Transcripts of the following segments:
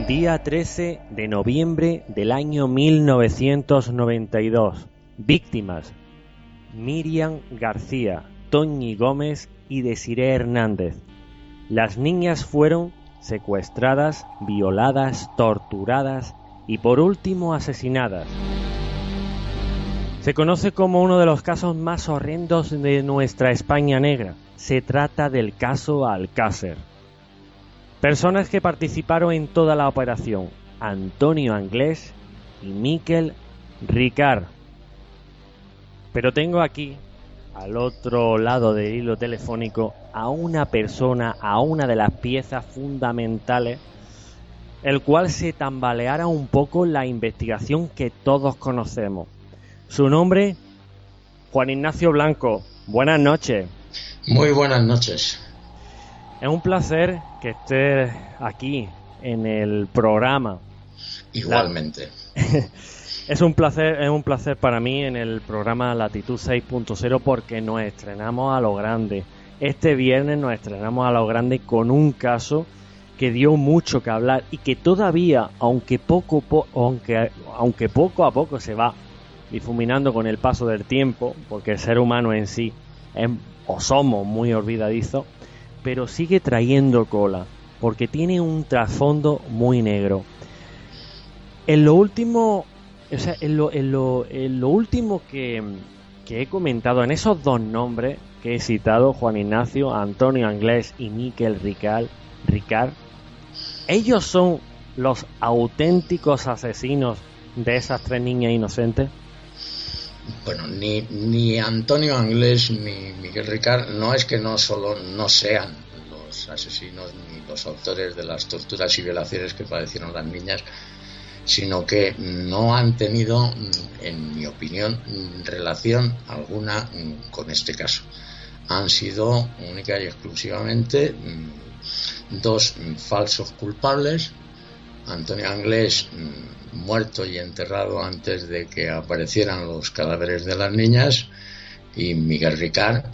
Día 13 de noviembre del año 1992. Víctimas: Miriam García, Toñi Gómez y Desiree Hernández. Las niñas fueron secuestradas, violadas, torturadas y por último asesinadas. Se conoce como uno de los casos más horrendos de nuestra España negra. Se trata del caso Alcácer. Personas que participaron en toda la operación: Antonio Anglés y Miquel Ricard. Pero tengo aquí, al otro lado del hilo telefónico, a una persona, a una de las piezas fundamentales, el cual se tambaleara un poco la investigación que todos conocemos. Su nombre, Juan Ignacio Blanco. Buenas noches. Muy buenas noches. Es un placer que estés aquí en el programa. Igualmente. Es un placer para mí en el programa Latitud 6.0 porque nos estrenamos a lo grande. Este viernes nos estrenamos a lo grande con un caso que dio mucho que hablar y que todavía, aunque poco a poco se va difuminando con el paso del tiempo, porque el ser humano en sí somos muy olvidadizos, pero sigue trayendo cola, porque tiene un trasfondo muy negro. En lo último que he comentado, en esos dos nombres que he citado, Juan Ignacio, Antonio Anglés y Miquel Ricard, ¿ellos son los auténticos asesinos de esas tres niñas inocentes? Bueno, ni Antonio Anglés ni Miquel Ricard no es que no solo no sean los asesinos ni los autores de las torturas y violaciones que padecieron las niñas, sino que no han tenido, en mi opinión, relación alguna con este caso. Han sido única y exclusivamente dos falsos culpables: Antonio Anglés, muerto y enterrado antes de que aparecieran los cadáveres de las niñas, y Miquel Ricard,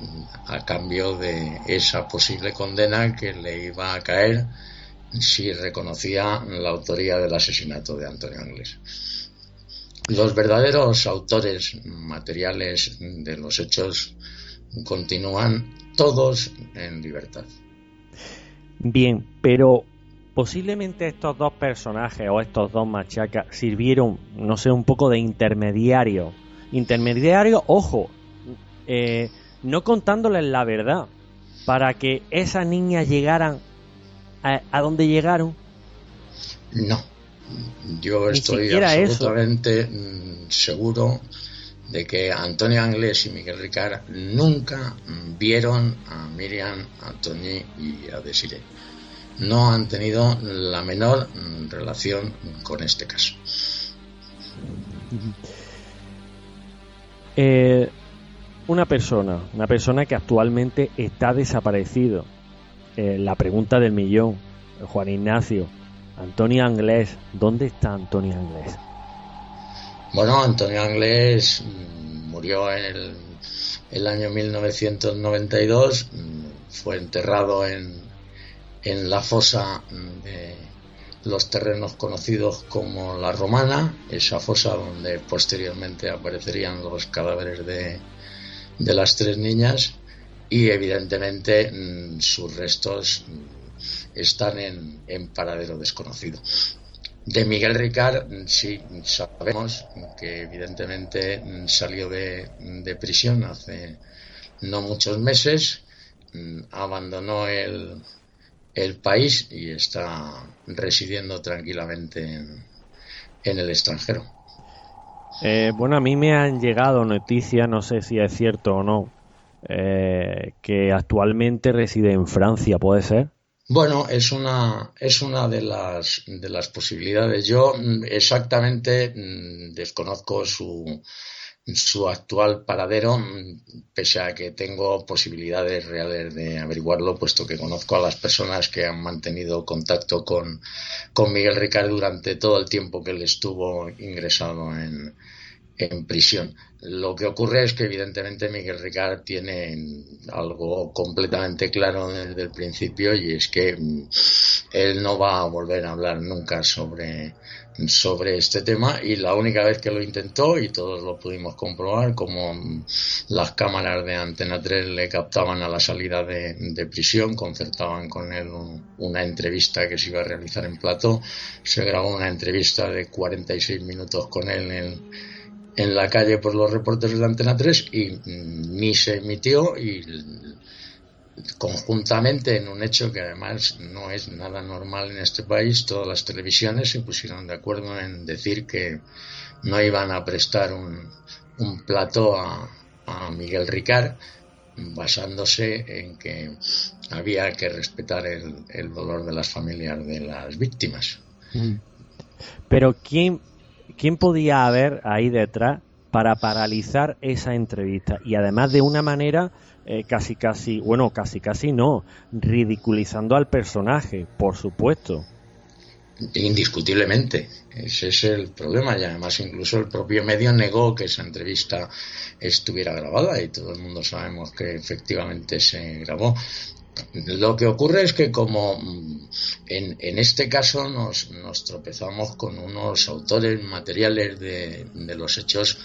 a cambio de esa posible condena que le iba a caer si reconocía la autoría del asesinato de Antonio Anglés. Los verdaderos autores materiales de los hechos continúan todos en libertad. Bien, pero posiblemente estos dos personajes o estos dos machacas sirvieron, no sé, un poco de intermediario, ojo, no contándoles la verdad, para que esas niñas llegaran a donde llegaron. No, yo estoy absolutamente seguro de que Antonio Anglés y Miquel Ricard nunca vieron a Miriam, a Toñi y a Desiree. No han tenido la menor relación con este caso. Una persona que actualmente está desaparecido. La pregunta del millón, Juan Ignacio, Antonio Anglés, ¿dónde está Antonio Anglés? Bueno, Antonio Anglés murió en el año 1992, fue enterrado en la fosa de los terrenos conocidos como La Romana, esa fosa donde posteriormente aparecerían los cadáveres de las tres niñas, y evidentemente sus restos están en paradero desconocido. De Miquel Ricard sí sabemos que evidentemente salió de prisión hace no muchos meses, abandonó el país y está residiendo tranquilamente en el extranjero. Bueno, a mí me han llegado noticias, no sé si es cierto o no, que actualmente reside en Francia, ¿puede ser? Bueno, es una de las posibilidades. Yo exactamente desconozco su actual paradero, pese a que tengo posibilidades reales de averiguarlo, puesto que conozco a las personas que han mantenido contacto con Miquel Ricard durante todo el tiempo que él estuvo ingresado en en prisión. Lo que ocurre es que evidentemente Miguel Ricard tiene algo completamente claro desde el principio, y es que él no va a volver a hablar nunca sobre este tema, y la única vez que lo intentó, y todos lo pudimos comprobar, como las cámaras de Antena 3 le captaban a la salida de prisión, concertaban con él una entrevista que se iba a realizar en plató. Se grabó una entrevista de 46 minutos con él en la calle por los reporteros de Antena 3 y ni se emitió, y conjuntamente, en un hecho que además no es nada normal en este país, todas las televisiones se pusieron de acuerdo en decir que no iban a prestar un plató a Miguel Ricard, basándose en que había que respetar el dolor de las familias de las víctimas. Pero ¿quién podía haber ahí detrás para paralizar esa entrevista? Y además de una manera casi no, ridiculizando al personaje, por supuesto. Indiscutiblemente, ese es el problema, y además incluso el propio medio negó que esa entrevista estuviera grabada, y todo el mundo sabemos que efectivamente se grabó. Lo que ocurre es que, como en este caso nos tropezamos con unos autores materiales de los hechos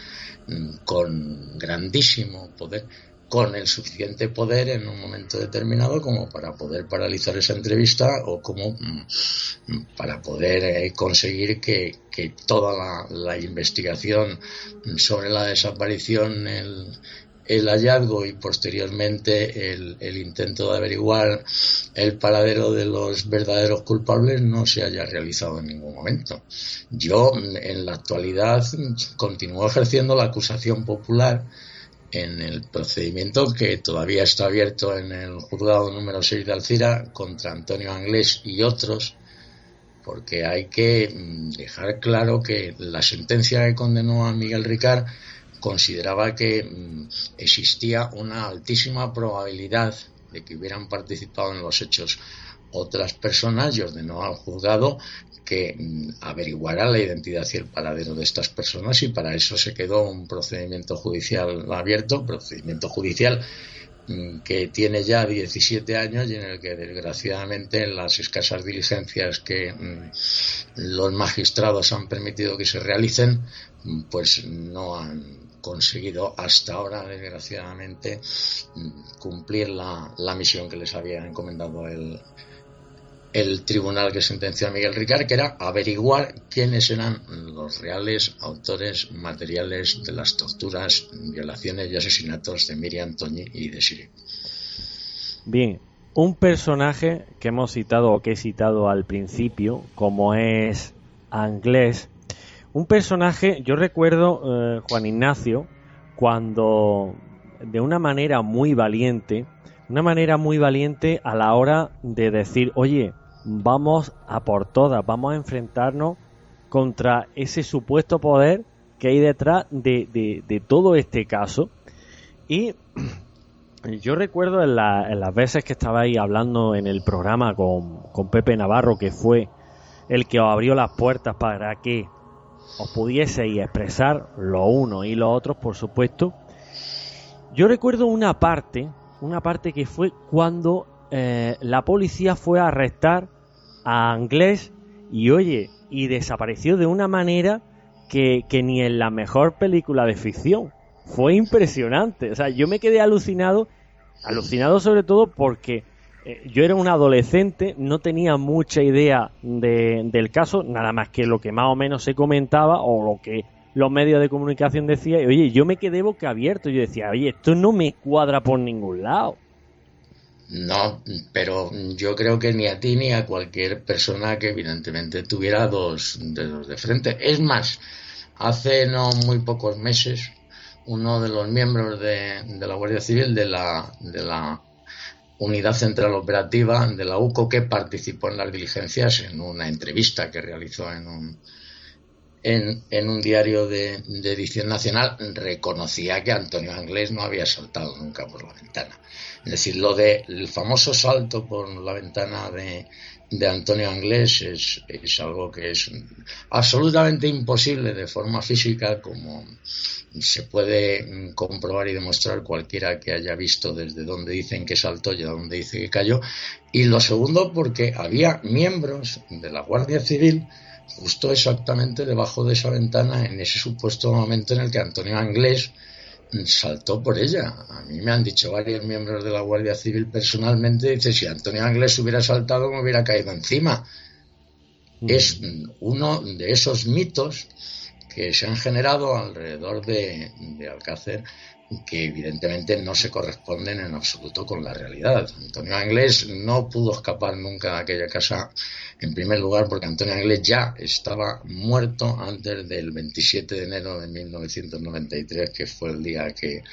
con grandísimo poder, con el suficiente poder en un momento determinado como para poder paralizar esa entrevista, o como para poder conseguir que toda la investigación sobre la desaparición, el hallazgo y posteriormente el intento de averiguar el paradero de los verdaderos culpables no se haya realizado en ningún momento. Yo, en la actualidad, continúo ejerciendo la acusación popular en el procedimiento que todavía está abierto en el juzgado número 6 de Alcira contra Antonio Anglés y otros, porque hay que dejar claro que la sentencia que condenó a Miguel Ricard consideraba que existía una altísima probabilidad de que hubieran participado en los hechos otras personas, y ordenó al juzgado que averiguara la identidad y el paradero de estas personas, y para eso se quedó un procedimiento judicial abierto, procedimiento judicial que tiene ya 17 años, y en el que desgraciadamente, en las escasas diligencias que los magistrados han permitido que se realicen, pues no han conseguido hasta ahora, desgraciadamente, cumplir la misión que les había encomendado el tribunal que sentenció a Miguel Ricard, que era averiguar quiénes eran los reales autores materiales de las torturas, violaciones y asesinatos de Miriam, Toñi y Desiree. Bien, un personaje que hemos citado, o que he citado al principio, como es Anglés, un personaje, yo recuerdo, Juan Ignacio, cuando de una manera muy valiente a la hora de decir, oye, vamos a por todas, vamos a enfrentarnos contra ese supuesto poder que hay detrás de todo este caso. Y yo recuerdo en las veces que estabais hablando en el programa con Pepe Navarro, que fue el que os abrió las puertas para que os pudieseis expresar lo uno y lo otro, por supuesto. Yo recuerdo una parte que fue cuando la policía fue a arrestar a Anglés y desapareció de una manera que ni en la mejor película de ficción. Fue impresionante. O sea, yo me quedé alucinado sobre todo porque yo era un adolescente, no tenía mucha idea del caso, nada más que lo que más o menos se comentaba o lo que los medios de comunicación decían. Y oye, yo me quedé boquiabierto. Yo decía, oye, esto no me cuadra por ningún lado. No, pero yo creo que ni a ti ni a cualquier persona que evidentemente tuviera dos dedos de frente. Es más, hace no muy pocos meses, uno de los miembros de la Guardia Civil, de la Unidad Central Operativa de la UCO, que participó en las diligencias, en una entrevista que realizó en en un diario de edición nacional, reconocía que Antonio Anglés no había saltado nunca por la ventana. Es decir, lo del famoso salto por la ventana de Antonio Anglés es algo que es absolutamente imposible de forma física, como se puede comprobar y demostrar cualquiera que haya visto desde donde dicen que saltó y a donde dice que cayó. Y lo segundo, porque había miembros de la Guardia Civil justo exactamente debajo de esa ventana en ese supuesto momento en el que Antonio Anglés saltó por ella. A mí me han dicho varios miembros de la Guardia Civil personalmente, dice, si Antonio Anglés hubiera saltado me hubiera caído encima. Es uno de esos mitos que se han generado alrededor de Alcácer, que evidentemente no se corresponden en absoluto con la realidad. Antonio Anglés no pudo escapar nunca de aquella casa, en primer lugar porque Antonio Anglés ya estaba muerto antes del 27 de enero de 1993, que fue el día que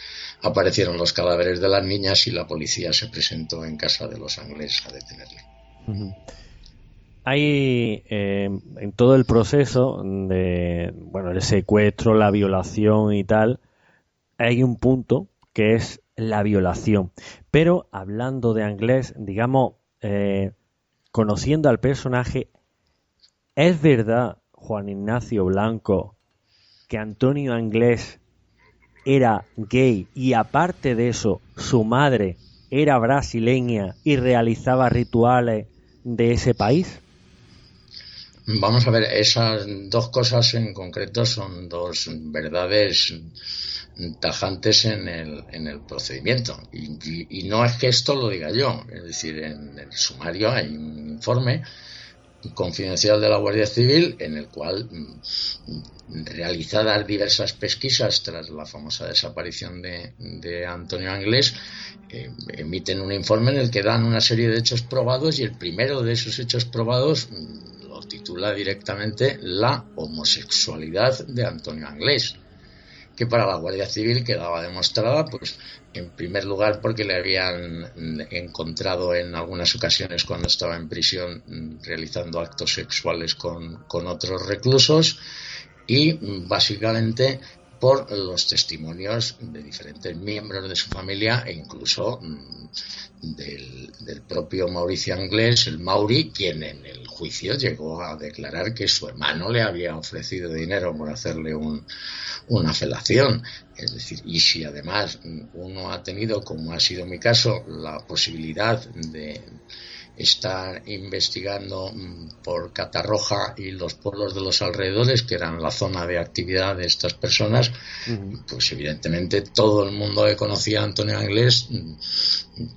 aparecieron los cadáveres de las niñas y la policía se presentó en casa de los Anglés a detenerle. Hay en todo el proceso de, bueno, el secuestro, la violación y tal, hay un punto que es la violación. Pero hablando de Anglés, digamos, conociendo al personaje, ¿es verdad, Juan Ignacio Blanco, que Antonio Anglés era gay y aparte de eso, su madre era brasileña y realizaba rituales de ese país? Vamos a ver, esas dos cosas en concreto son dos verdades tajantes en el procedimiento. Y no es que esto lo diga yo, es decir, en el sumario hay un informe confidencial de la Guardia Civil en el cual, realizadas diversas pesquisas tras la famosa desaparición de Antonio Anglés, emiten un informe en el que dan una serie de hechos probados, y el primero de esos hechos probados lo titula directamente la homosexualidad de Antonio Anglés, que para la Guardia Civil quedaba demostrada, pues en primer lugar porque le habían encontrado en algunas ocasiones cuando estaba en prisión realizando actos sexuales con otros reclusos, y básicamente por los testimonios de diferentes miembros de su familia e incluso del propio Mauricio Anglés, el Mauri, quien en el juicio llegó a declarar que su hermano le había ofrecido dinero por hacerle una felación. Es decir, y si además uno ha tenido, como ha sido mi caso, la posibilidad de estar investigando por Catarroja y los pueblos de los alrededores, que eran la zona de actividad de estas personas, pues evidentemente todo el mundo que conocía a Antonio Anglés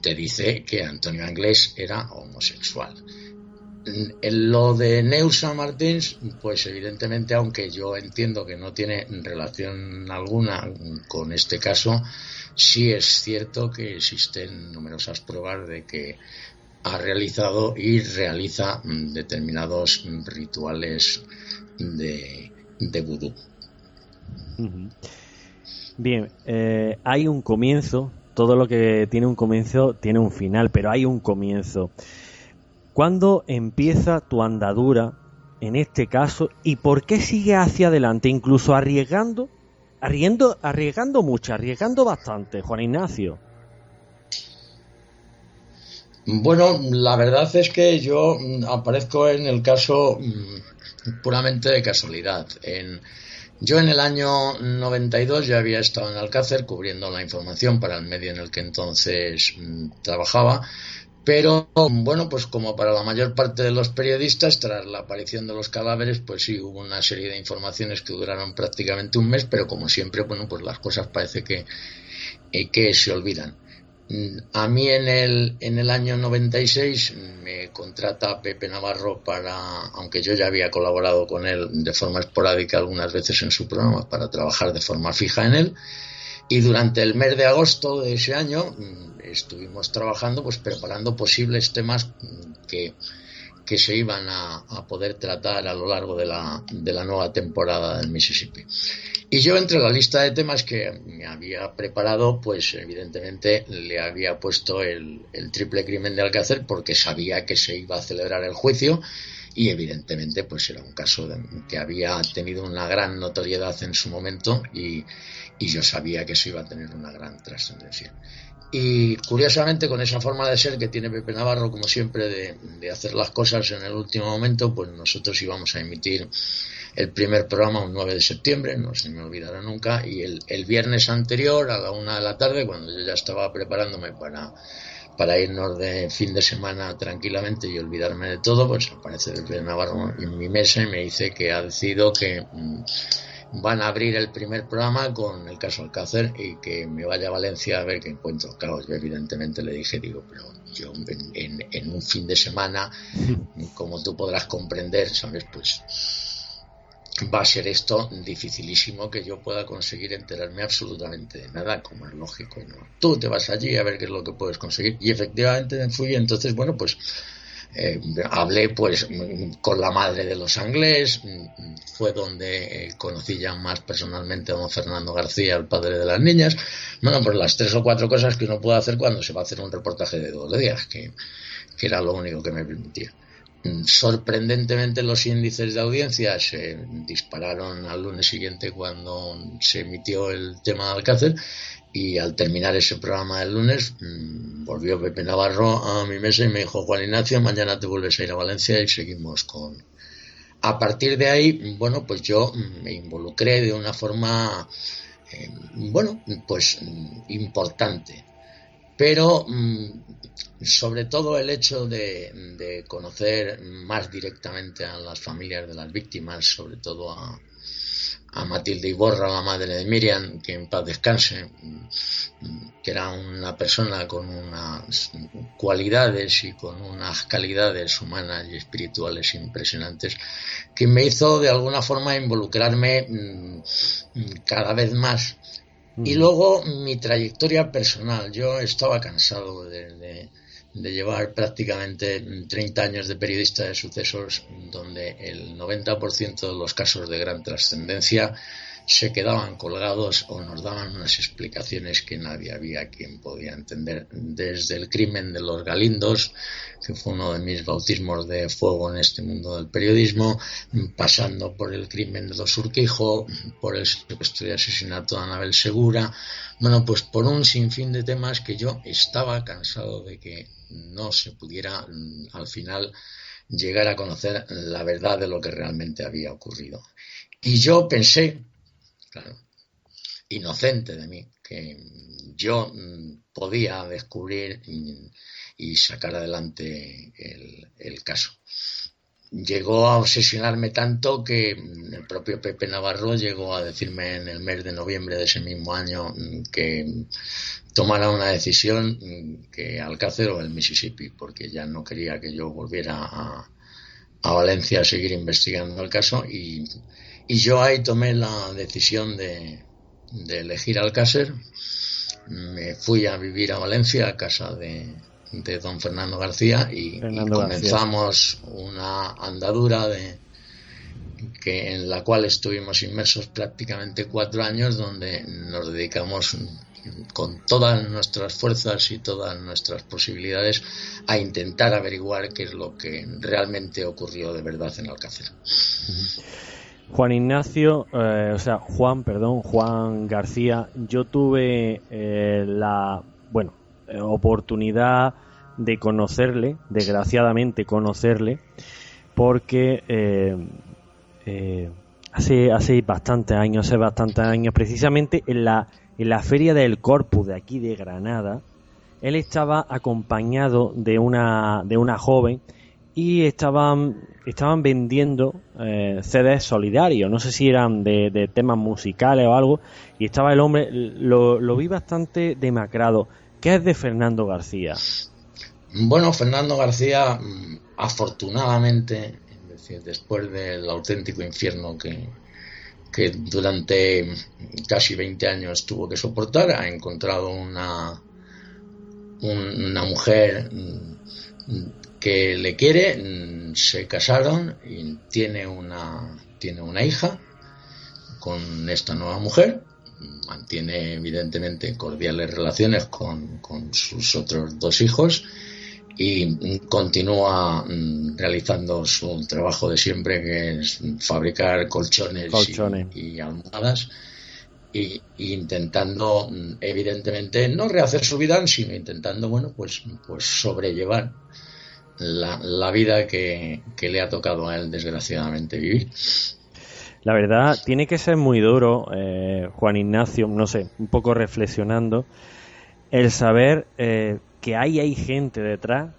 te dice que Antonio Anglés era homosexual. En lo de Neus San Martins, pues evidentemente, aunque yo entiendo que no tiene relación alguna con este caso, sí es cierto que existen numerosas pruebas de que ha realizado y realiza determinados rituales de vudú. Bien, hay un comienzo. Todo lo que tiene un comienzo tiene un final, pero hay un comienzo. ¿Cuándo empieza tu andadura en este caso y por qué sigue hacia adelante, incluso arriesgando mucho, arriesgando bastante, Juan Ignacio? Bueno, la verdad es que yo aparezco en el caso puramente de casualidad. Yo en el año 92 ya había estado en Alcácer cubriendo la información para el medio en el que entonces trabajaba, pero bueno, pues como para la mayor parte de los periodistas, tras la aparición de los cadáveres, pues sí hubo una serie de informaciones que duraron prácticamente un mes, pero como siempre, bueno, pues las cosas parece que se olvidan. A mí en el año 96 me contrata Pepe Navarro aunque yo ya había colaborado con él de forma esporádica algunas veces en su programa, para trabajar de forma fija en él, y durante el mes de agosto de ese año estuvimos trabajando, pues preparando posibles temas que se iban a poder tratar a lo largo de la nueva temporada del Mississippi. Y yo, entre la lista de temas que me había preparado, pues evidentemente le había puesto el triple crimen de Alcácer, porque sabía que se iba a celebrar el juicio y evidentemente pues era un caso que había tenido una gran notoriedad en su momento y yo sabía que eso iba a tener una gran trascendencia. Y curiosamente, con esa forma de ser que tiene Pepe Navarro, como siempre, de hacer las cosas en el último momento, pues nosotros íbamos a emitir el primer programa un 9 de septiembre, no se me olvidará nunca, y el viernes anterior a la 1 de la tarde, cuando yo ya estaba preparándome para irnos de fin de semana tranquilamente y olvidarme de todo, pues aparece Pepe Navarro en mi mesa y me dice que ha decidido que van a abrir el primer programa con el caso Alcácer y que me vaya a Valencia a ver qué encuentro. Claro, yo evidentemente le dije, pero yo en un fin de semana, como tú podrás comprender, ¿sabes? Pues va a ser esto dificilísimo que yo pueda conseguir enterarme absolutamente de nada, como es lógico, ¿no? Tú te vas allí a ver qué es lo que puedes conseguir. Y efectivamente me fui. Entonces, bueno, pues hablé pues con la madre de los Anglés, fue donde conocí ya más personalmente a don Fernando García, el padre de las niñas. Bueno, pues las 3 o 4 cosas que uno puede hacer cuando se va a hacer un reportaje de 2 días, que era lo único que me permitía. Sorprendentemente los índices de audiencia se dispararon al lunes siguiente cuando se emitió el tema de Alcácer, y al terminar ese programa del lunes volvió Pepe Navarro a mi mesa y me dijo: Juan Ignacio, mañana te vuelves a ir a Valencia y seguimos con... A partir de ahí, bueno, pues yo me involucré de una forma importante, pero sobre todo el hecho de conocer más directamente a las familias de las víctimas, sobre todo a Matilde Iborra, la madre de Miriam, que en paz descanse, que era una persona con unas cualidades y con unas calidades humanas y espirituales impresionantes, que me hizo de alguna forma involucrarme cada vez más. Y luego mi trayectoria personal. Yo estaba cansado de llevar prácticamente 30 años de periodista de sucesos, donde el 90% de los casos de gran trascendencia se quedaban colgados o nos daban unas explicaciones que nadie había quien podía entender. Desde el crimen de los Galindos, que fue uno de mis bautismos de fuego en este mundo del periodismo, pasando por el crimen de los Urquijo, por el secuestro y asesinato de Anabel Segura, bueno, pues por un sinfín de temas que yo estaba cansado de que no se pudiera al final llegar a conocer la verdad de lo que realmente había ocurrido. Y yo pensé, claro, inocente de mí, que yo podía descubrir y sacar adelante el caso. Llegó a obsesionarme tanto que el propio Pepe Navarro llegó a decirme en el mes de noviembre de ese mismo año que tomara una decisión, que Alcácer o el Mississippi, porque ya no quería que yo volviera a Valencia a seguir investigando el caso, y yo ahí tomé la decisión de elegir Alcácer. Me fui a vivir a Valencia, a casa de don Fernando García, y comenzamos una andadura en la cual estuvimos inmersos prácticamente 4 años, donde nos dedicamos con todas nuestras fuerzas y todas nuestras posibilidades a intentar averiguar qué es lo que realmente ocurrió de verdad en Alcácer. Juan Ignacio, Juan García, yo tuve la oportunidad de conocerle, desgraciadamente conocerle, porque hace bastantes años, precisamente en la Feria del Corpus de aquí de Granada, él estaba acompañado de una joven y estaban vendiendo CDs solidarios, no sé si eran de temas musicales o algo, y estaba el hombre, lo vi bastante demacrado. ¿Qué es de Fernando García? Bueno, Fernando García, afortunadamente, es decir, después del auténtico infierno que durante casi 20 años tuvo que soportar, ha encontrado una mujer que le quiere, se casaron y tiene una hija con esta nueva mujer, mantiene evidentemente cordiales relaciones con sus otros 2 hijos, y continúa realizando su trabajo de siempre, que es fabricar colchones. Y almohadas, y intentando, evidentemente, no rehacer su vida, sino intentando, bueno, pues sobrellevar la vida que le ha tocado a él, desgraciadamente, vivir. La verdad, tiene que ser muy duro, Juan Ignacio, no sé, un poco reflexionando, el saber que hay gente detrás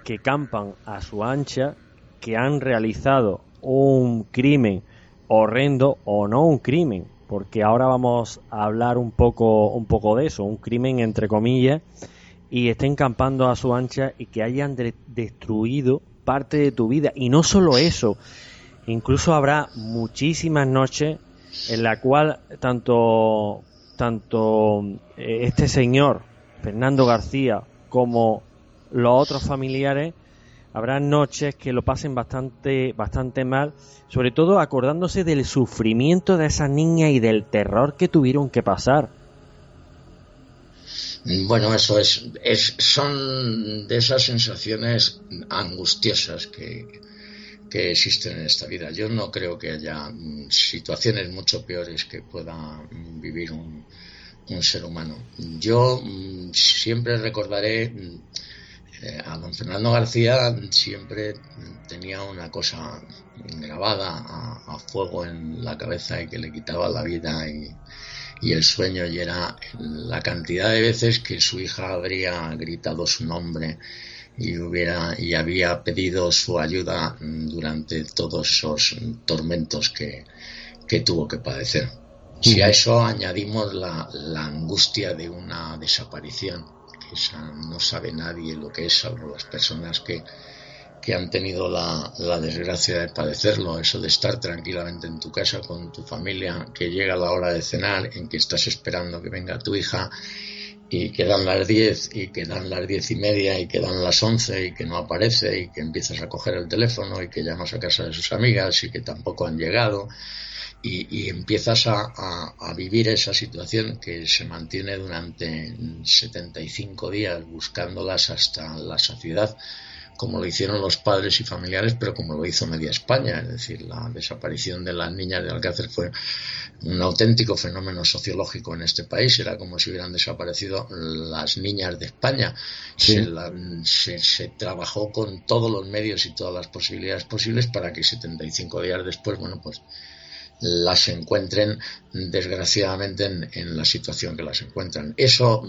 que campan a su ancha, que han realizado un crimen horrendo o no un crimen, porque ahora vamos a hablar un poco de eso, un crimen entre comillas, y estén campando a su ancha y que hayan destruido parte de tu vida. Y no solo eso, incluso habrá muchísimas noches en la cual tanto este señor Fernando García como los otros familiares, habrá noches que lo pasen bastante mal, sobre todo acordándose del sufrimiento de esas niñas y del terror que tuvieron que pasar. Bueno, eso son de esas sensaciones angustiosas que existen en esta vida. Yo no creo que haya situaciones mucho peores que pueda vivir un ser humano. Yo siempre recordaré a don Fernando García. Siempre tenía una cosa grabada a fuego en la cabeza y que le quitaba la vida y el sueño, y era la cantidad de veces que su hija habría gritado su nombre y había pedido su ayuda durante todos esos tormentos que tuvo que padecer. Si a eso añadimos la angustia de una desaparición, que esa no sabe nadie lo que es, salvo las personas que han tenido la desgracia de padecerlo, eso de estar tranquilamente en tu casa con tu familia, que llega la hora de cenar, en que estás esperando que venga tu hija, y que dan las 10, y que dan las 10:30, y que dan las 11, y que no aparece, y que empiezas a coger el teléfono, y que llamas a casa de sus amigas, y que tampoco han llegado, y empiezas a vivir esa situación que se mantiene durante 75 días, buscándolas hasta la saciedad, como lo hicieron los padres y familiares, pero como lo hizo media España. Es decir, la desaparición de las niñas de Alcácer fue un auténtico fenómeno sociológico en este país. Era como si hubieran desaparecido las niñas de España. Sí. Se trabajó con todos los medios y todas las posibilidades posibles para que 75 días después, bueno, pues las encuentren, desgraciadamente, en la situación que las encuentran. Eso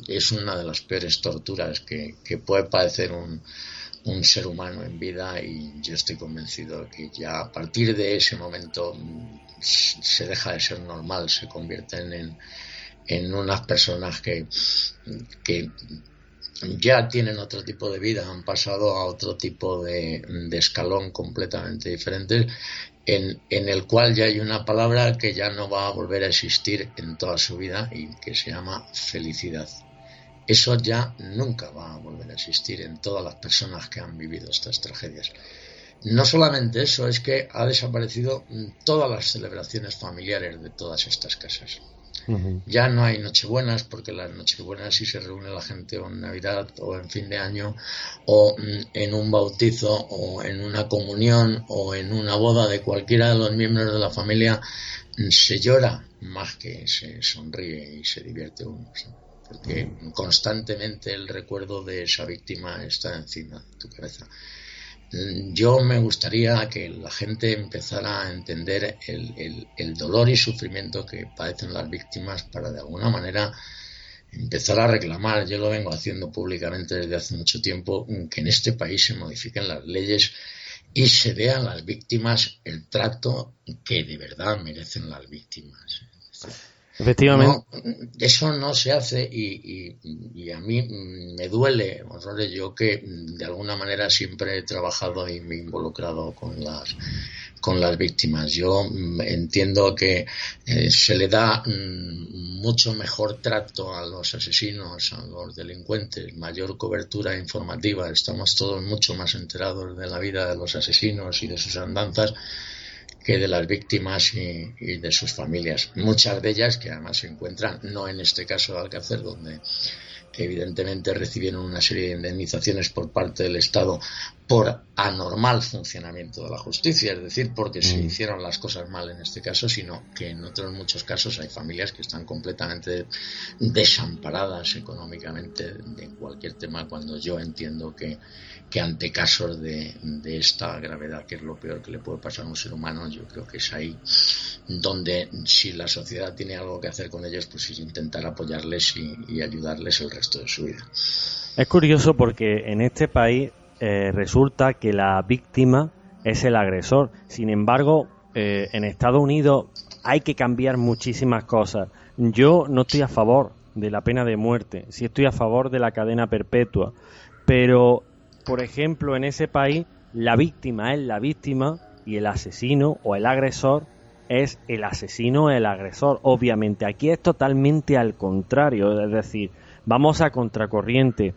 es una de las peores torturas que puede padecer un ser humano en vida, y yo estoy convencido que ya a partir de ese momento se deja de ser normal, se convierten en unas personas que ya tienen otro tipo de vida, han pasado a otro tipo de escalón completamente diferente, en el cual ya hay una palabra que ya no va a volver a existir en toda su vida, y que se llama felicidad. Eso ya nunca va a volver a existir en todas las personas que han vivido estas tragedias. No solamente eso, es que ha desaparecido todas las celebraciones familiares de todas estas casas. Uh-huh. Ya no hay nochebuenas, porque las nochebuenas sí se reúne la gente o en Navidad o en fin de año, o en un bautizo o en una comunión o en una boda de cualquiera de los miembros de la familia. Se llora más que se sonríe y se divierte uno, ¿sí? Porque constantemente el recuerdo de esa víctima está encima de tu cabeza. Yo me gustaría que la gente empezara a entender el dolor y sufrimiento que padecen las víctimas, para de alguna manera empezar a reclamar. Yo lo vengo haciendo públicamente desde hace mucho tiempo, que en este país se modifiquen las leyes y se dé a las víctimas el trato que de verdad merecen las víctimas. Efectivamente. No, eso no se hace, y a mí me duele horrores. Yo que de alguna manera siempre he trabajado y me he involucrado con las víctimas. Yo entiendo que se le da mucho mejor trato a los asesinos, a los delincuentes, mayor cobertura informativa. Estamos todos mucho más enterados de la vida de los asesinos y de sus andanzas que de las víctimas y de sus familias. Muchas de ellas que además se encuentran, no en este caso de Alcácer, donde evidentemente recibieron una serie de indemnizaciones por parte del Estado por anormal funcionamiento de la justicia, es decir, porque se hicieron las cosas mal en este caso, sino que en otros muchos casos hay familias que están completamente desamparadas económicamente en cualquier tema, cuando yo entiendo que ante casos de esta gravedad, que es lo peor que le puede pasar a un ser humano, yo creo que es ahí donde, si la sociedad tiene algo que hacer con ellos, pues es intentar apoyarles y ayudarles el resto de su vida. Es curioso porque en este país resulta que la víctima es el agresor. Sin embargo, en Estados Unidos hay que cambiar muchísimas cosas. Yo no estoy a favor de la pena de muerte, sí estoy a favor de la cadena perpetua, pero, por ejemplo, en ese país la víctima es la víctima y el asesino o el agresor es el asesino o el agresor. Obviamente aquí es totalmente al contrario, es decir, vamos a contracorriente.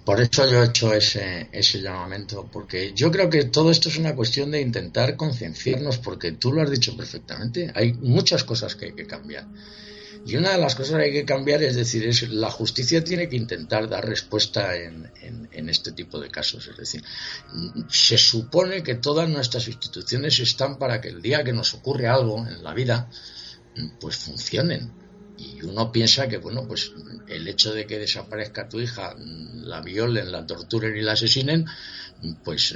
Por eso yo he hecho ese llamamiento, porque yo creo que todo esto es una cuestión de intentar concienciarnos, porque tú lo has dicho perfectamente, hay muchas cosas que hay que cambiar. Y una de las cosas que hay que cambiar es decir, la justicia tiene que intentar dar respuesta en este tipo de casos. Es decir, se supone que todas nuestras instituciones están para que el día que nos ocurre algo en la vida, pues funcionen. Y uno piensa que, bueno, pues el hecho de que desaparezca tu hija, la violen, la torturen y la asesinen, pues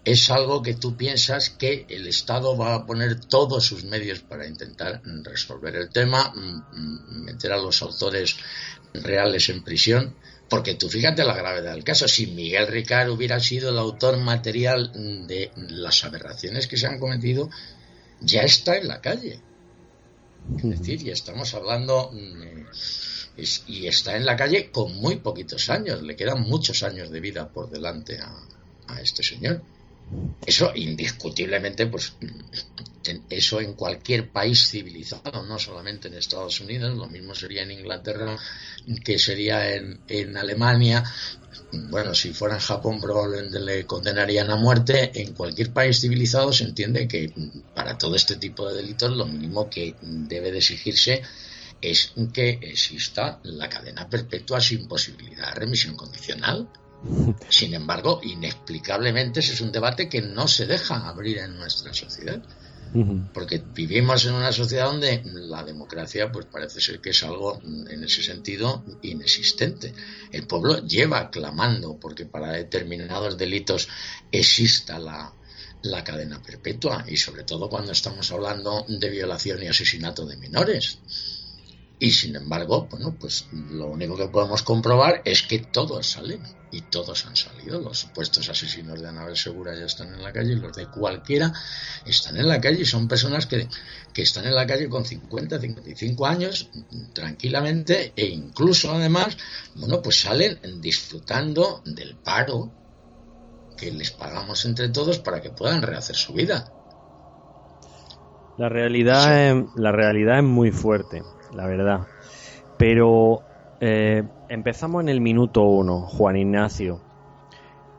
es algo que tú piensas que el Estado va a poner todos sus medios para intentar resolver el tema, meter a los autores reales en prisión. Porque tú fíjate la gravedad del caso. Si Miguel Ricard hubiera sido el autor material de las aberraciones que se han cometido, ya está en la calle. Es decir, y estamos hablando, y está en la calle con muy poquitos años, le quedan muchos años de vida por delante a este señor. Eso indiscutiblemente, pues eso en cualquier país civilizado, no solamente en Estados Unidos, lo mismo sería en Inglaterra, que sería en Alemania. Bueno, si fuera en Japón probablemente le condenarían a muerte. En cualquier país civilizado se entiende que para todo este tipo de delitos lo mínimo que debe de exigirse es que exista la cadena perpetua sin posibilidad de remisión condicional. Sin embargo, inexplicablemente ese es un debate que no se deja abrir en nuestra sociedad, porque vivimos en una sociedad donde la democracia pues parece ser que es algo en ese sentido inexistente. El pueblo lleva clamando porque para determinados delitos exista la cadena perpetua, y sobre todo cuando estamos hablando de violación y asesinato de menores. Y sin embargo, bueno, pues lo único que podemos comprobar es que todos salen, y todos han salido. Los supuestos asesinos de Anabel Segura ya están en la calle, y los de cualquiera están en la calle, y son personas que están en la calle con 50, 55 años, tranquilamente, e incluso además, bueno, pues salen disfrutando del paro que les pagamos entre todos para que puedan rehacer su vida. La realidad es muy fuerte, la verdad. Pero empezamos en el minuto 1, Juan Ignacio.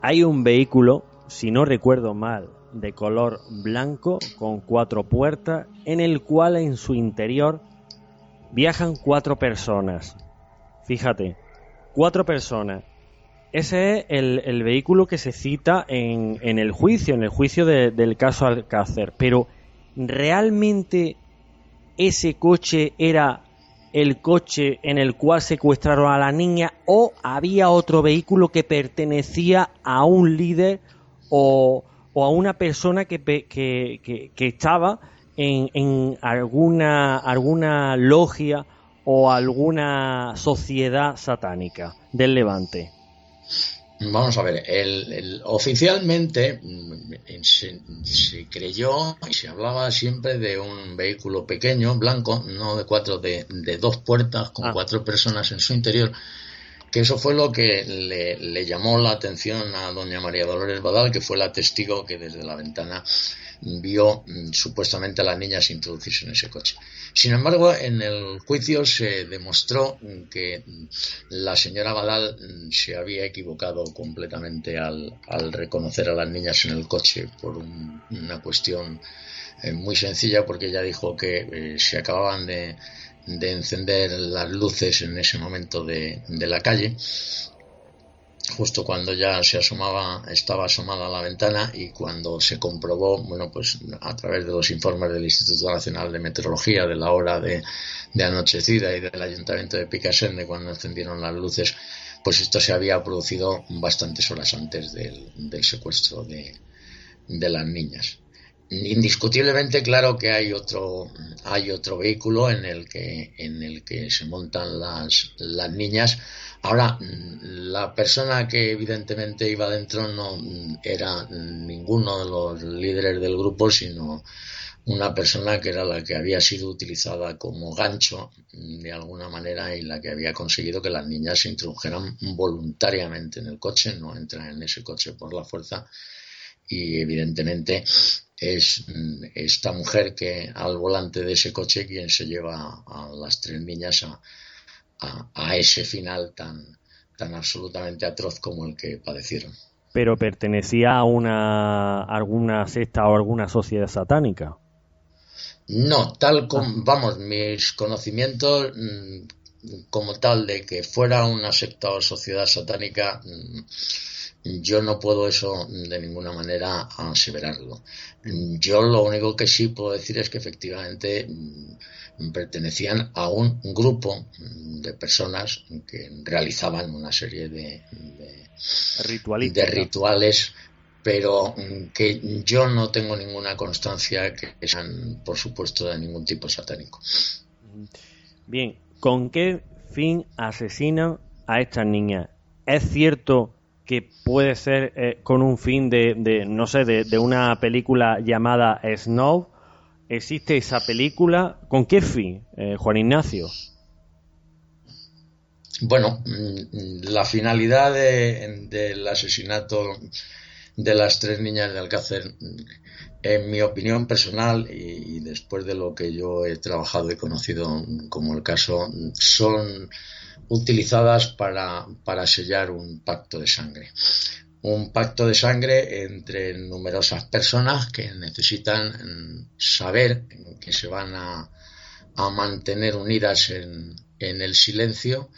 Hay un vehículo, si no recuerdo mal, de color blanco con 4 puertas, en el cual en su interior viajan 4 personas. Fíjate, 4 personas. Ese es el vehículo que se cita en el juicio del caso Alcácer. Pero ¿realmente ese coche era el coche en el cual secuestraron a la niña, o había otro vehículo que pertenecía a un líder o a una persona que estaba en alguna logia o alguna sociedad satánica del Levante? Vamos a ver, oficialmente se creyó y se hablaba siempre de un vehículo pequeño, blanco, no de 4, de 2 puertas con 4 personas en su interior, que eso fue lo que le llamó la atención a doña María Dolores Badal, que fue la testigo que desde la ventana vio supuestamente a las niñas introducirse en ese coche. Sin embargo, en el juicio se demostró que la señora Badal se había equivocado completamente al reconocer a las niñas en el coche por una cuestión muy sencilla, porque ella dijo que se acababan de de encender las luces en ese momento de la calle, justo cuando ya estaba asomada a la ventana, y cuando se comprobó, bueno, pues a través de los informes del Instituto Nacional de Meteorología de la hora de anochecida y del Ayuntamiento de Picassent de cuando encendieron las luces, pues esto se había producido bastantes horas antes del secuestro de las niñas. Indiscutiblemente, claro que hay otro vehículo en el que se montan las niñas. Ahora, la persona que evidentemente iba dentro no era ninguno de los líderes del grupo, sino una persona que era la que había sido utilizada como gancho de alguna manera, y la que había conseguido que las niñas se introdujeran voluntariamente en el coche, no entran en ese coche por la fuerza. Y evidentemente es esta mujer que al volante de ese coche quien se lleva a las 3 niñas a ese final tan absolutamente atroz como el que padecieron. ¿Pero pertenecía a alguna secta o alguna sociedad satánica? No, mis conocimientos como tal de que fuera una secta o sociedad satánica, yo no puedo eso de ninguna manera aseverarlo. Yo lo único que sí puedo decir es que efectivamente pertenecían a un grupo de personas que realizaban una serie de rituales, pero que yo no tengo ninguna constancia que sean, por supuesto, de ningún tipo satánico. Bien, ¿con qué fin asesinan a estas niñas? ¿Es cierto que puede ser con un fin de una película llamada Snow? ¿Existe esa película? ¿Con qué fin, Juan Ignacio? Bueno, la finalidad del asesinato de las 3 niñas de Alcácer, en mi opinión personal y después de lo que yo he trabajado y conocido como el caso, son utilizadas para sellar un pacto de sangre. Un pacto de sangre entre numerosas personas que necesitan saber que se van a mantener unidas en el silencio,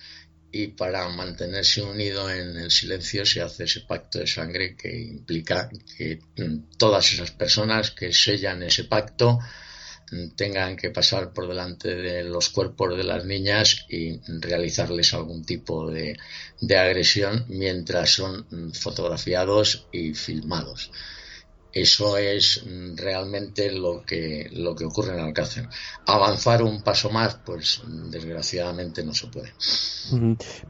y para mantenerse unido en el silencio se hace ese pacto de sangre que implica que todas esas personas que sellan ese pacto tengan que pasar por delante de los cuerpos de las niñas y realizarles algún tipo de agresión mientras son fotografiados y filmados. Eso es realmente lo que ocurre en Alcácer. Avanzar un paso más, pues desgraciadamente no se puede.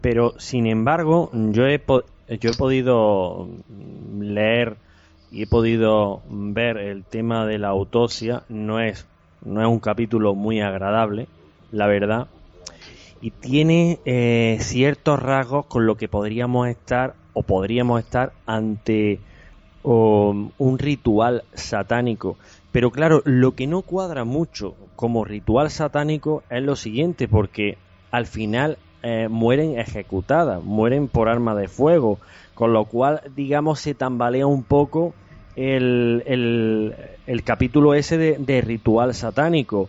Pero sin embargo, yo he podido leer y he podido ver el tema de la autopsia. No es un capítulo muy agradable, la verdad, y tiene ciertos rasgos con lo que podríamos estar ante un ritual satánico. Pero claro, lo que no cuadra mucho como ritual satánico es lo siguiente, porque al final mueren ejecutadas, mueren por arma de fuego, con lo cual, digamos, se tambalea un poco el capítulo ese de ritual satánico.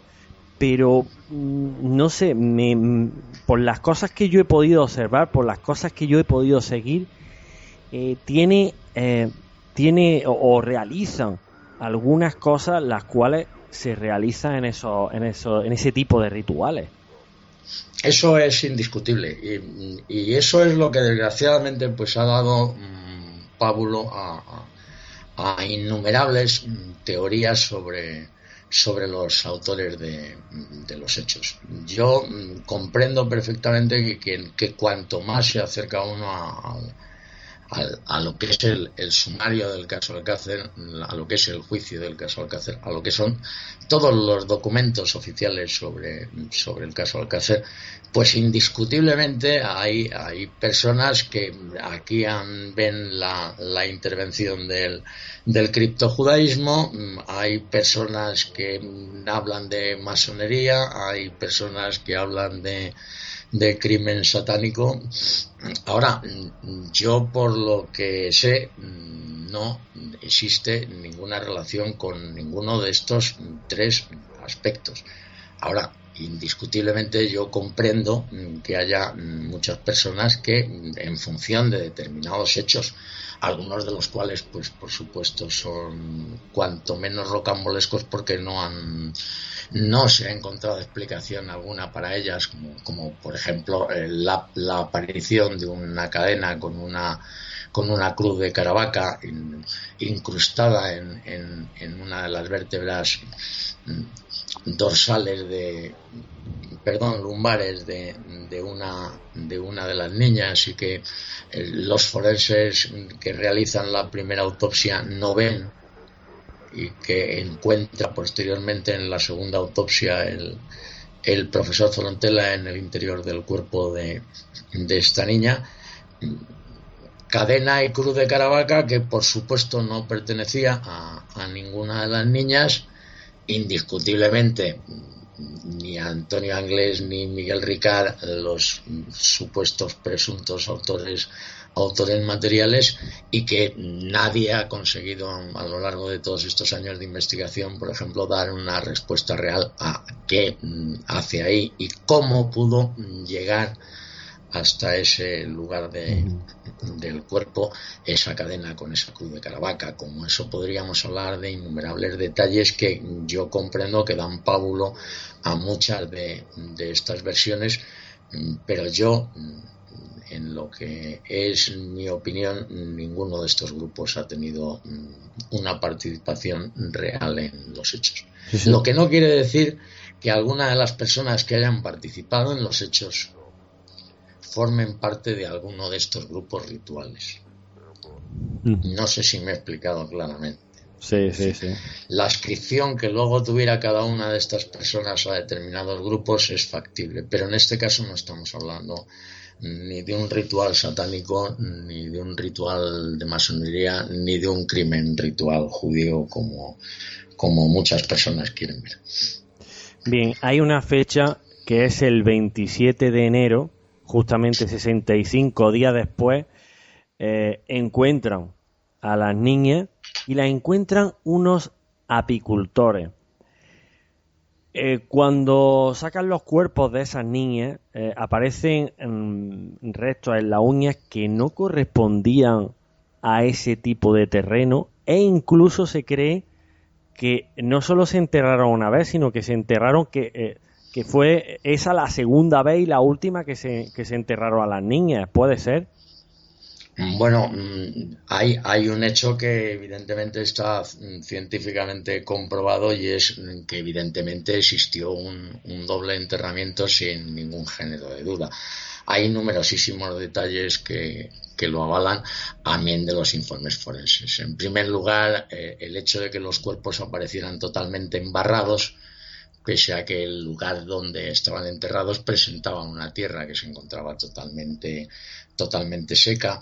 Pero no sé, por las cosas que yo he podido observar, por las cosas que yo he podido seguir, tiene o realizan algunas cosas las cuales se realizan en ese tipo de rituales. Eso es indiscutible, y eso es lo que desgraciadamente pues ha dado pábulo a innumerables teorías sobre los autores de los hechos. Yo comprendo perfectamente que cuanto más se acerca uno a lo que es el sumario del caso Alcácer, a lo que es el juicio del caso Alcácer, a lo que son todos los documentos oficiales sobre el caso Alcácer, pues indiscutiblemente hay personas que aquí ven la intervención del criptojudaísmo, hay personas que hablan de masonería, hay personas que hablan de crimen satánico. Ahora, yo por lo que sé, no existe ninguna relación con ninguno de estos 3 aspectos. Ahora, indiscutiblemente yo comprendo que haya muchas personas que, en función de determinados hechos, algunos de los cuales, pues por supuesto, son cuanto menos rocambolescos porque no se ha encontrado explicación alguna para ellas, como por ejemplo la aparición de una cadena con una cruz de Caravaca incrustada en una de las vértebras lumbares de una de las niñas, y que los forenses que realizan la primera autopsia no ven, y que encuentra posteriormente en la segunda autopsia el profesor Zolontela en el interior del cuerpo de esta niña, cadena y cruz de Caravaca que por supuesto no pertenecía a ninguna de las niñas. Indiscutiblemente ni Antonio Anglés ni Miguel Ricard, los supuestos presuntos autores materiales, y que nadie ha conseguido a lo largo de todos estos años de investigación, por ejemplo, dar una respuesta real a qué hace ahí y cómo pudo llegar hasta ese lugar del cuerpo esa cadena con esa cruz de Caravaca. Como eso podríamos hablar de innumerables detalles que yo comprendo que dan pábulo a muchas de estas versiones, pero yo, en lo que es mi opinión, ninguno de estos grupos ha tenido una participación real en los hechos. Sí. Lo que no quiere decir que alguna de las personas que hayan participado en los hechos formen parte de alguno de estos grupos rituales. No sé si me he explicado claramente. Sí. La adscripción que luego tuviera cada una de estas personas a determinados grupos es factible, pero en este caso no estamos hablando ni de un ritual satánico, ni de un ritual de masonería, ni de un crimen ritual judío como muchas personas quieren ver. Bien, hay una fecha que es el 27 de enero, justamente 65 días después, encuentran a las niñas y las encuentran unos apicultores. Cuando sacan los cuerpos de esas niñas, aparecen restos en las uñas que no correspondían a ese tipo de terreno, e incluso se cree que no solo se enterraron una vez, sino que se enterraron que fue esa la segunda vez y la última que se enterraron a las niñas. ¿Puede ser? Bueno, hay un hecho que evidentemente está científicamente comprobado, y es que evidentemente existió un doble enterramiento sin ningún género de duda. Hay numerosísimos detalles que lo avalan, amén de los informes forenses. En primer lugar, el hecho de que los cuerpos aparecieran totalmente embarrados, pese a que el lugar donde estaban enterrados presentaba una tierra que se encontraba totalmente seca.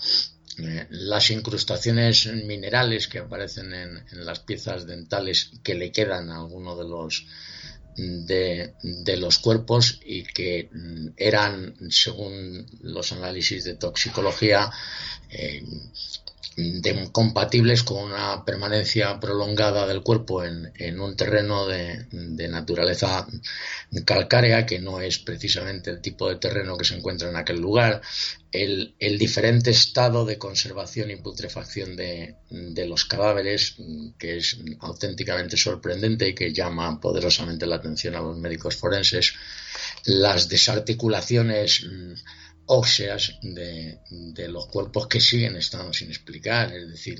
Las incrustaciones minerales que aparecen en las piezas dentales que le quedan a alguno de los cuerpos, y que eran, según los análisis de toxicología, compatibles con una permanencia prolongada del cuerpo en un terreno de naturaleza calcárea, que no es precisamente el tipo de terreno que se encuentra en aquel lugar. El diferente estado de conservación y putrefacción de los cadáveres, que es auténticamente sorprendente y que llama poderosamente la atención a los médicos forenses. Las desarticulaciones óseas de los cuerpos, que siguen estando sin explicar. Es decir,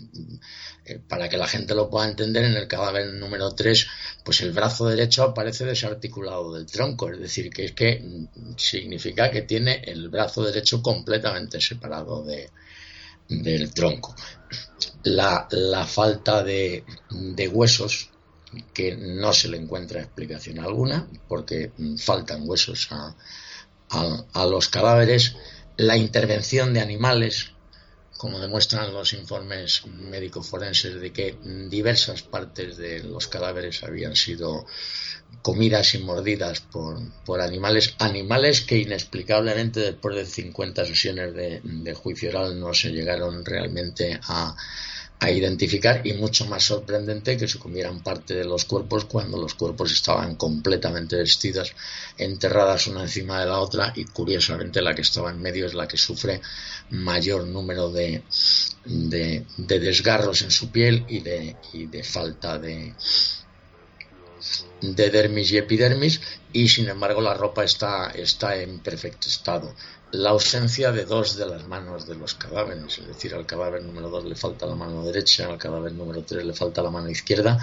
para que la gente lo pueda entender, en el cadáver número 3, pues el brazo derecho aparece desarticulado del tronco, es decir, que significa que tiene el brazo derecho completamente separado del tronco. La falta de huesos, que no se le encuentra explicación alguna, porque faltan huesos a los cadáveres. La intervención de animales, como demuestran los informes médicos forenses, de que diversas partes de los cadáveres habían sido comidas y mordidas por animales que inexplicablemente después de 50 sesiones de juicio oral no se llegaron realmente a a identificar, y mucho más sorprendente que se comieran parte de los cuerpos cuando los cuerpos estaban completamente vestidos, enterradas una encima de la otra, y curiosamente la que estaba en medio es la que sufre mayor número de desgarros en su piel y de falta de dermis y epidermis, y sin embargo la ropa está en perfecto estado. La ausencia de 2 de las manos de los cadáveres, es decir, al cadáver número 2 le falta la mano derecha, al cadáver número 3 le falta la mano izquierda,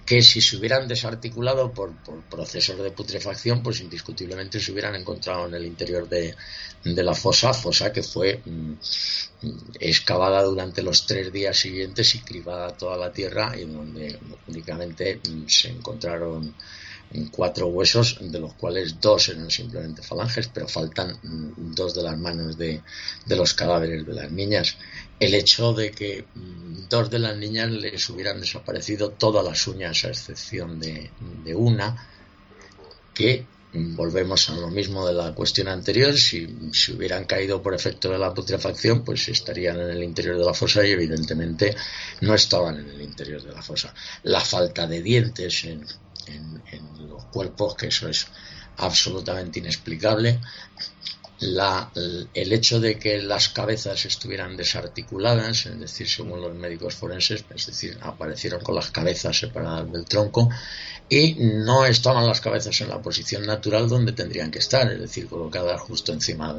que si se hubieran desarticulado por procesos de putrefacción, pues indiscutiblemente se hubieran encontrado en el interior de la fosa que fue excavada durante los 3 días siguientes y cribada toda la tierra, y donde únicamente se encontraron 4 huesos, de los cuales 2 eran simplemente falanges, pero faltan 2 de las manos de los cadáveres de las niñas. El hecho de que 2 de las niñas les hubieran desaparecido todas las uñas, a excepción de una, que volvemos a lo mismo de la cuestión anterior: si hubieran caído por efecto de la putrefacción, pues estarían en el interior de la fosa, y evidentemente no estaban en el interior de la fosa. La falta de dientes en los cuerpos, que eso es absolutamente inexplicable. El hecho de que las cabezas estuvieran desarticuladas, es decir, según los médicos forenses, es decir, aparecieron con las cabezas separadas del tronco, y no estaban las cabezas en la posición natural donde tendrían que estar, es decir, colocadas justo encima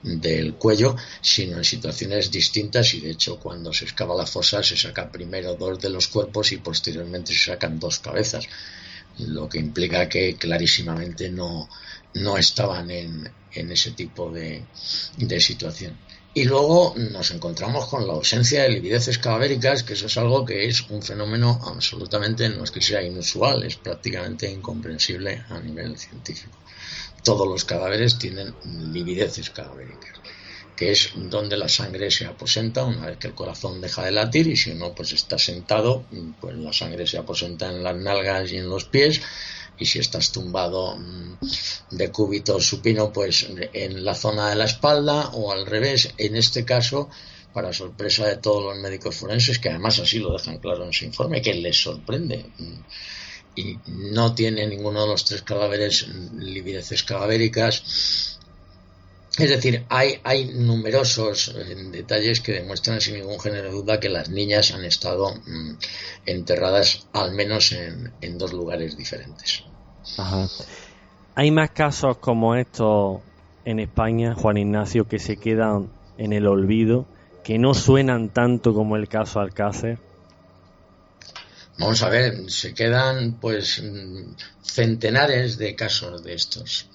del cuello, sino en situaciones distintas. Y de hecho, cuando se excava la fosa, se saca primero 2 de los cuerpos y posteriormente se sacan 2 cabezas, lo que implica que clarísimamente no estaban en ese tipo de situación. Y luego nos encontramos con la ausencia de livideces cadavéricas, que eso es algo que es un fenómeno absolutamente, no es que sea inusual, es prácticamente incomprensible a nivel científico. Todos los cadáveres tienen livideces cadavéricas, que es donde la sangre se aposenta una vez que el corazón deja de latir, y si uno pues está sentado, pues la sangre se aposenta en las nalgas y en los pies, y si estás tumbado de cúbito supino, pues en la zona de la espalda, o al revés. En este caso, para sorpresa de todos los médicos forenses, que además así lo dejan claro en su informe, que les sorprende, y no tiene ninguno de los 3 cadáveres livideces cadavéricas. Es decir, hay numerosos detalles que demuestran sin ningún género de duda que las niñas han estado enterradas al menos en 2 lugares diferentes. Ajá. ¿Hay más casos como estos en España, Juan Ignacio, que se quedan en el olvido, que no suenan tanto como el caso Alcácer? Vamos a ver, se quedan pues centenares de casos de estos.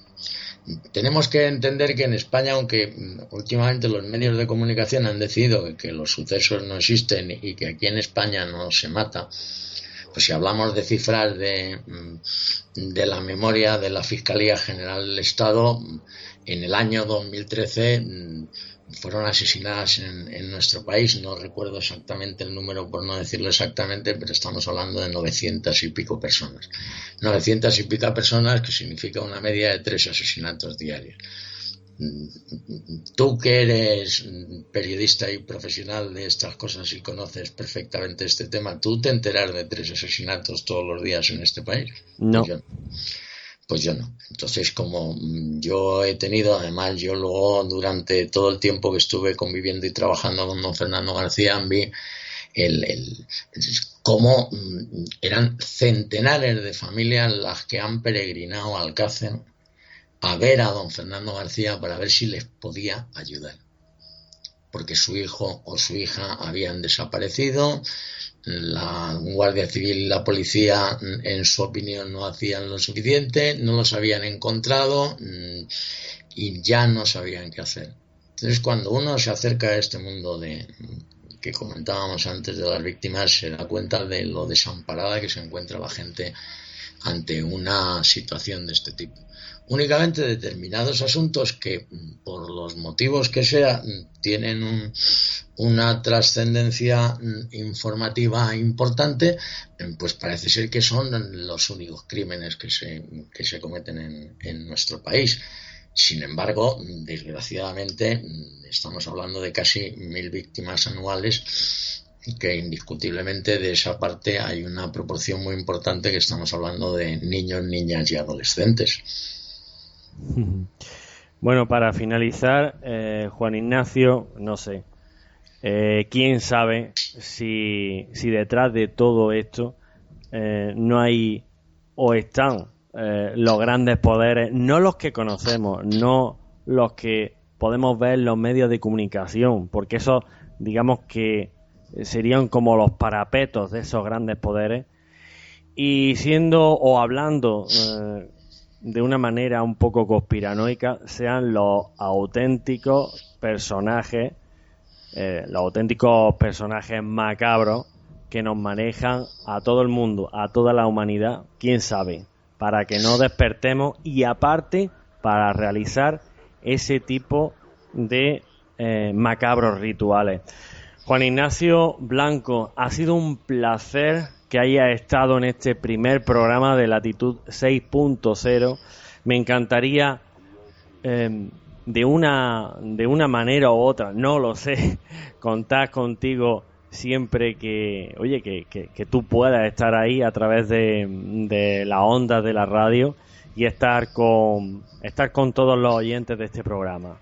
Tenemos que entender que en España, aunque últimamente los medios de comunicación han decidido que los sucesos no existen y que aquí en España no se mata, pues si hablamos de cifras de la memoria de la Fiscalía General del Estado, en el año 2013 fueron asesinadas en nuestro país, no recuerdo exactamente el número por no decirlo exactamente, pero estamos hablando de 900 y pico personas. 900 y pico personas, que significa una media de 3 asesinatos diarios. Tú, que eres periodista y profesional de estas cosas y conoces perfectamente este tema, ¿tú te enteras de 3 asesinatos todos los días en este país? No. Pues yo no. Entonces, como yo he tenido, además, yo luego durante todo el tiempo que estuve conviviendo y trabajando con don Fernando García, vi cómo eran centenares de familias las que han peregrinado al Alcácer a ver a don Fernando García para ver si les podía ayudar, porque su hijo o su hija habían desaparecido. La Guardia Civil y la policía, en su opinión, no hacían lo suficiente, no los habían encontrado y ya no sabían qué hacer. Entonces, cuando uno se acerca a este mundo que comentábamos antes de las víctimas, se da cuenta de lo desamparada que se encuentra la gente ante una situación de este tipo. Únicamente determinados asuntos que, por los motivos que sea, tienen una trascendencia informativa importante, pues parece ser que son los únicos crímenes que se cometen en nuestro país. Sin embargo, desgraciadamente, estamos hablando de casi 1000 víctimas anuales, que indiscutiblemente de esa parte hay una proporción muy importante, que estamos hablando de niños, niñas y adolescentes. Bueno, para finalizar, Juan Ignacio, no sé, quién sabe si detrás de todo esto no hay o están los grandes poderes, no los que conocemos, no los que podemos ver en los medios de comunicación, porque eso, digamos que serían como los parapetos de esos grandes poderes, y siendo o hablando de una manera un poco conspiranoica, sean los auténticos personajes macabros que nos manejan a todo el mundo, a toda la humanidad, quién sabe, para que no despertemos, y aparte para realizar ese tipo de macabros rituales. Juan Ignacio Blanco, ha sido un placer que haya estado en este primer programa de Latitud 6.0. Me encantaría de una manera u otra, no lo sé, contar contigo siempre que tú puedas estar ahí a través de las ondas de la radio y estar con todos los oyentes de este programa.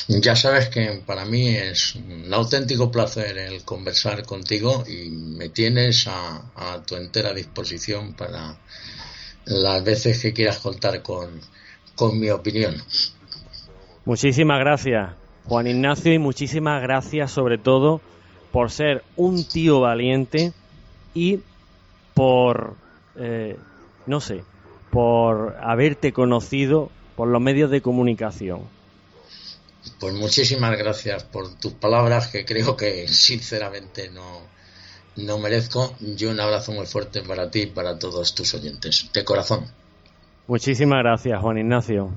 Ya sabes que para mí es un auténtico placer el conversar contigo, y me tienes a tu entera disposición para las veces que quieras contar con mi opinión. Muchísimas gracias, Juan Ignacio, y muchísimas gracias sobre todo por ser un tío valiente y por, por haberte conocido por los medios de comunicación. Pues muchísimas gracias por tus palabras, que creo que sinceramente no merezco. Y un abrazo muy fuerte para ti y para todos tus oyentes, de corazón. Muchísimas gracias, Juan Ignacio.